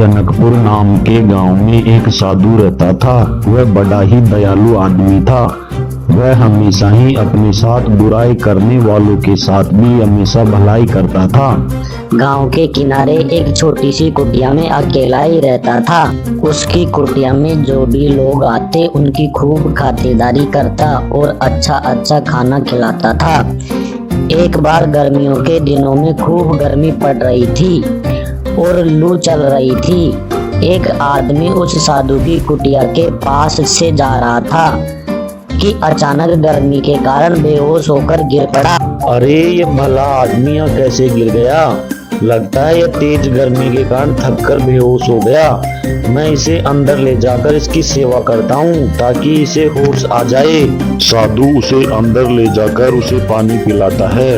जनकपुर नाम के गांव में एक साधु रहता था। वह बड़ा ही दयालु आदमी था। वह हमेशा ही अपने साथ बुराई करने वालों के साथ भी हमेशा भलाई करता था। गांव के किनारे एक छोटी सी कुटिया में अकेला ही रहता था। उसकी कुटिया में जो भी लोग आते उनकी खूब खातिरदारी करता और अच्छा अच्छा खाना खिलाता था। एक बार गर्मियों के दिनों में खूब गर्मी पड़ रही थी और लू चल रही थी। एक आदमी उस साधु की कुटिया के पास से जा रहा था कि अचानक गर्मी के कारण बेहोश होकर गिर पड़ा। अरे ये भला आदमी यहाँ कैसे गिर गया? लगता है ये तेज गर्मी के कारण थककर बेहोश हो गया। मैं इसे अंदर ले जाकर इसकी सेवा करता हूँ ताकि इसे होश आ जाए। साधु उसे अंदर ले जाकर उसे पानी पिलाता है,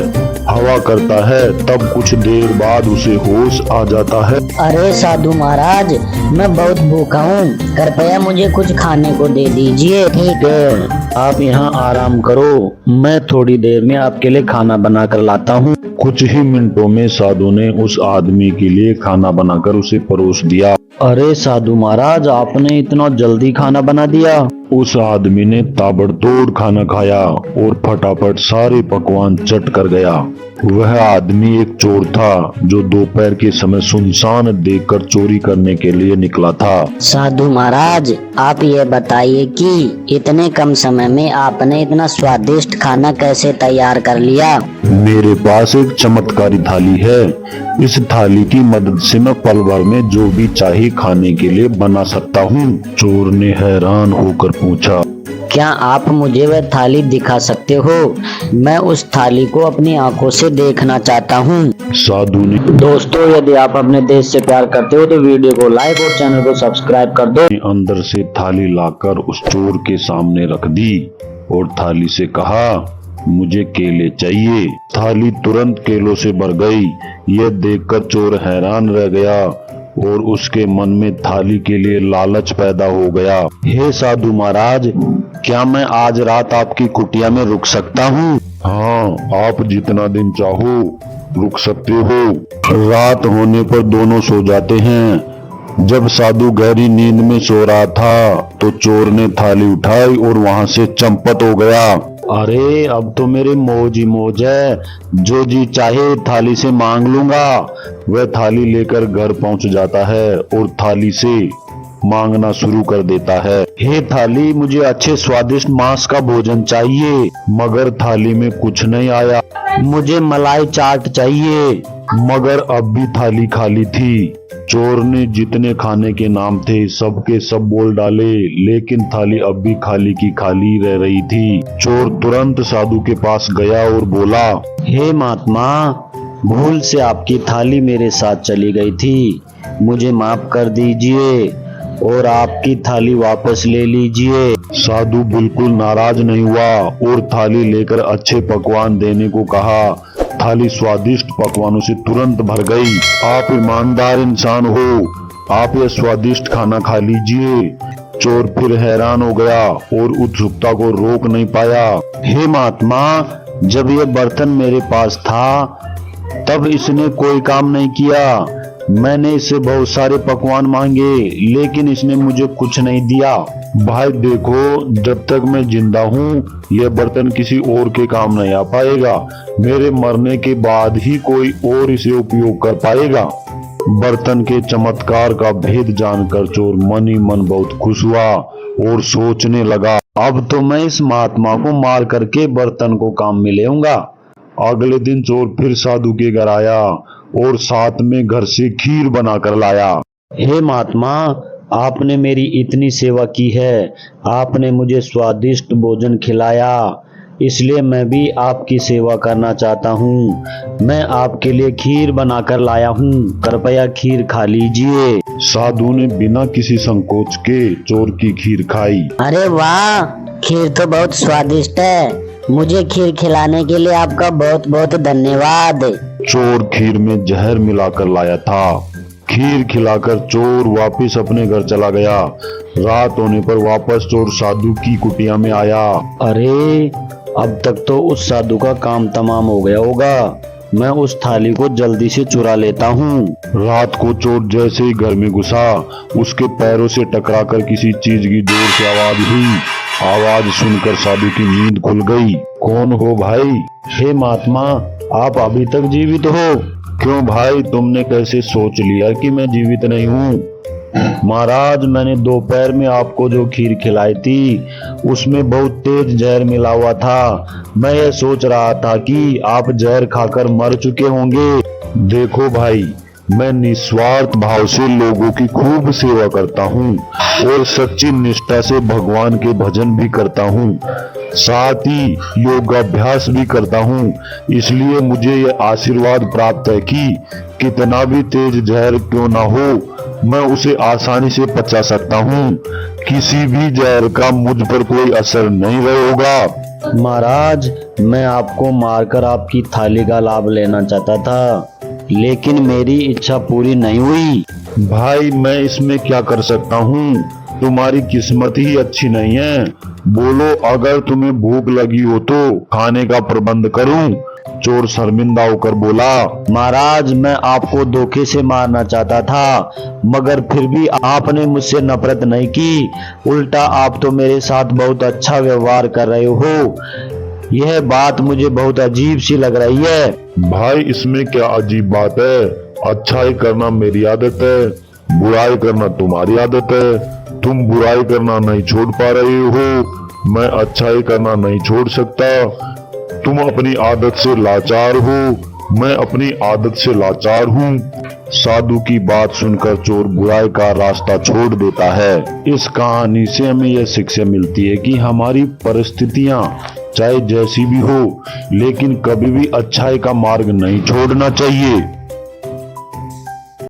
हवा करता है। तब कुछ देर बाद उसे होश आ जाता है। अरे साधु महाराज, मैं बहुत भूखा हूँ, कृपया मुझे कुछ खाने को दे दीजिए। ठीक है, आप यहाँ आराम करो, मैं थोड़ी देर में आपके लिए खाना बना कर लाता हूँ। कुछ ही मिनटों में साधु ने उस आदमी के लिए खाना बनाकर उसे परोस दिया। अरे साधु महाराज, आपने इतना जल्दी खाना बना दिया? उस आदमी ने ताबड़तोड़ खाना खाया और फटाफट सारे पकवान चट कर गया। वह आदमी एक चोर था जो दोपहर के समय सुनसान देखकर चोरी करने के लिए निकला था। साधु महाराज, आप ये बताइए कि इतने कम समय में आपने इतना स्वादिष्ट खाना कैसे तैयार कर लिया? मेरे पास एक चमत्कारी थाली है। इस थाली की मदद से मैं पल भर में जो भी चाहे खाने के लिए बना सकता हूँ। चोर ने हैरान होकर पूछा, क्या आप मुझे वह थाली दिखा सकते हो? मैं उस थाली को अपनी आंखों से देखना चाहता हूँ। साधु ने दोस्तों, यदि आप अपने देश से प्यार करते हो तो वीडियो को लाइक और चैनल को सब्सक्राइब कर दो। अंदर से थाली लाकर उस चोर के सामने रख दी और थाली से कहा, मुझे केले चाहिए। थाली तुरंत केलों से भर गई। यह देखकर चोर हैरान रह गया और उसके मन में थाली के लिए लालच पैदा हो गया। हे साधु महाराज, क्या मैं आज रात आपकी कुटिया में रुक सकता हूँ? हाँ, आप जितना दिन चाहो रुक सकते हो। रात होने पर दोनों सो जाते हैं। जब साधु गहरी नींद में सो रहा था तो चोर ने थाली उठाई और वहां से चंपत हो गया। अरे अब तो मेरे मौज ही मौज है, जो जी चाहे थाली से मांग लूंगा। वह थाली लेकर घर पहुंच जाता है और थाली से मांगना शुरू कर देता है। हे थाली, मुझे अच्छे स्वादिष्ट मांस का भोजन चाहिए। मगर थाली में कुछ नहीं आया। मुझे मलाई चाट चाहिए। मगर अब भी थाली खाली थी। चोर ने जितने खाने के नाम थे सबके सब बोल डाले, लेकिन थाली अब भी खाली की खाली रह रही थी। चोर तुरंत साधु के पास गया और बोला, हे महात्मा, भूल से आपकी थाली मेरे साथ चली गई थी, मुझे माफ कर दीजिए और आपकी थाली वापस ले लीजिए। साधु बिल्कुल नाराज नहीं हुआ और थाली लेकर अच्छे पकवान देने को कहा। थाली स्वादिष्ट पकवानों से तुरंत भर गई। आप ईमानदार इंसान हो, आप यह स्वादिष्ट खाना खा लीजिए। चोर फिर हैरान हो गया और उत्सुकता को रोक नहीं पाया। हे महात्मा, जब यह बर्तन मेरे पास था तब इसने कोई काम नहीं किया। मैंने इससे बहुत सारे पकवान मांगे लेकिन इसने मुझे कुछ नहीं दिया। भाई देखो, जब तक मैं जिंदा हूँ यह बर्तन किसी और के काम नहीं आ पाएगा। मेरे मरने के बाद ही कोई और इसे उपयोग कर पाएगा। बर्तन के चमत्कार का भेद जानकर चोर मन ही मन बहुत खुश हुआ और सोचने लगा, अब तो मैं इस महात्मा को मार करके बर्तन को काम में लेऊंगा। अगले दिन चोर फिर साधु के घर आया और साथ में घर से खीर बनाकर लाया। हे महात्मा, आपने मेरी इतनी सेवा की है, आपने मुझे स्वादिष्ट भोजन खिलाया, इसलिए मैं भी आपकी सेवा करना चाहता हूँ। मैं आपके लिए खीर बनाकर लाया हूँ, कृपया खीर खा लीजिए। साधु ने बिना किसी संकोच के चोर की खीर खाई। अरे वाह, खीर तो बहुत स्वादिष्ट है। मुझे खीर खिलाने के लिए आपका बहुत बहुत धन्यवाद। चोर खीर में जहर मिलाकर लाया था। खीर खिलाकर चोर वापस अपने घर चला गया। रात होने पर वापस चोर साधु की कुटिया में आया। अरे अब तक तो उस साधु का काम तमाम हो गया होगा। मैं उस थाली को जल्दी से चुरा लेता हूँ। रात को चोर जैसे ही घर में घुसा, उसके पैरों से टकराकर किसी चीज की जोर से आवाज हुई। आवाज सुनकर साधु की नींद खुल गई। कौन हो भाई? हे महात्मा, आप अभी तक जीवित हो? क्यों भाई, तुमने कैसे सोच लिया कि मैं जीवित नहीं हूँ? महाराज, मैंने दोपहर में आपको जो खीर खिलाई थी उसमें बहुत तेज जहर मिला हुआ था। मैं ये सोच रहा था कि आप जहर खाकर मर चुके होंगे। देखो भाई, मैं निस्वार्थ भाव से लोगों की खूब सेवा करता हूँ और सच्ची निष्ठा से भगवान के भजन भी करता हूँ, साथ ही योगाभ्यास भी करता हूँ। इसलिए मुझे यह आशीर्वाद प्राप्त है कि कितना भी तेज जहर क्यों ना हो, मैं उसे आसानी से पचा सकता हूँ। किसी भी जहर का मुझ पर कोई असर नहीं होगा। महाराज, मैं आपको मारकर आपकी थाली का लाभ लेना चाहता था, लेकिन मेरी इच्छा पूरी नहीं हुई। भाई, मैं इसमें क्या कर सकता हूँ? तुम्हारी किस्मत ही अच्छी नहीं है। बोलो, अगर तुम्हें भूख लगी हो तो खाने का प्रबंध करूं? चोर शर्मिंदा होकर बोला। महाराज, मैं आपको धोखे से मारना चाहता था, मगर फिर भी आपने मुझसे नफरत नहीं की। उल्टा आप तो मेरे साथ बहुत अच्छा व्यवहार कर रहे हो। यह बात मुझे बहुत अजीब सी लग रही है। भाई, इसमें क्या अजीब बात है? अच्छाई करना मेरी आदत है, बुराई करना तुम्हारी आदत है। तुम बुराई करना नहीं छोड़ पा रहे हो, मैं अच्छाई करना नहीं छोड़ सकता। तुम अपनी आदत से लाचार हो, मैं अपनी आदत से लाचार हूँ। साधु की बात सुनकर चोर बुराई का रास्ता छोड़ देता है। इस कहानी से हमें यह शिक्षा मिलती है कि हमारी परिस्थितियाँ चाहे जैसी भी हो, लेकिन कभी भी अच्छाई का मार्ग नहीं छोड़ना चाहिए।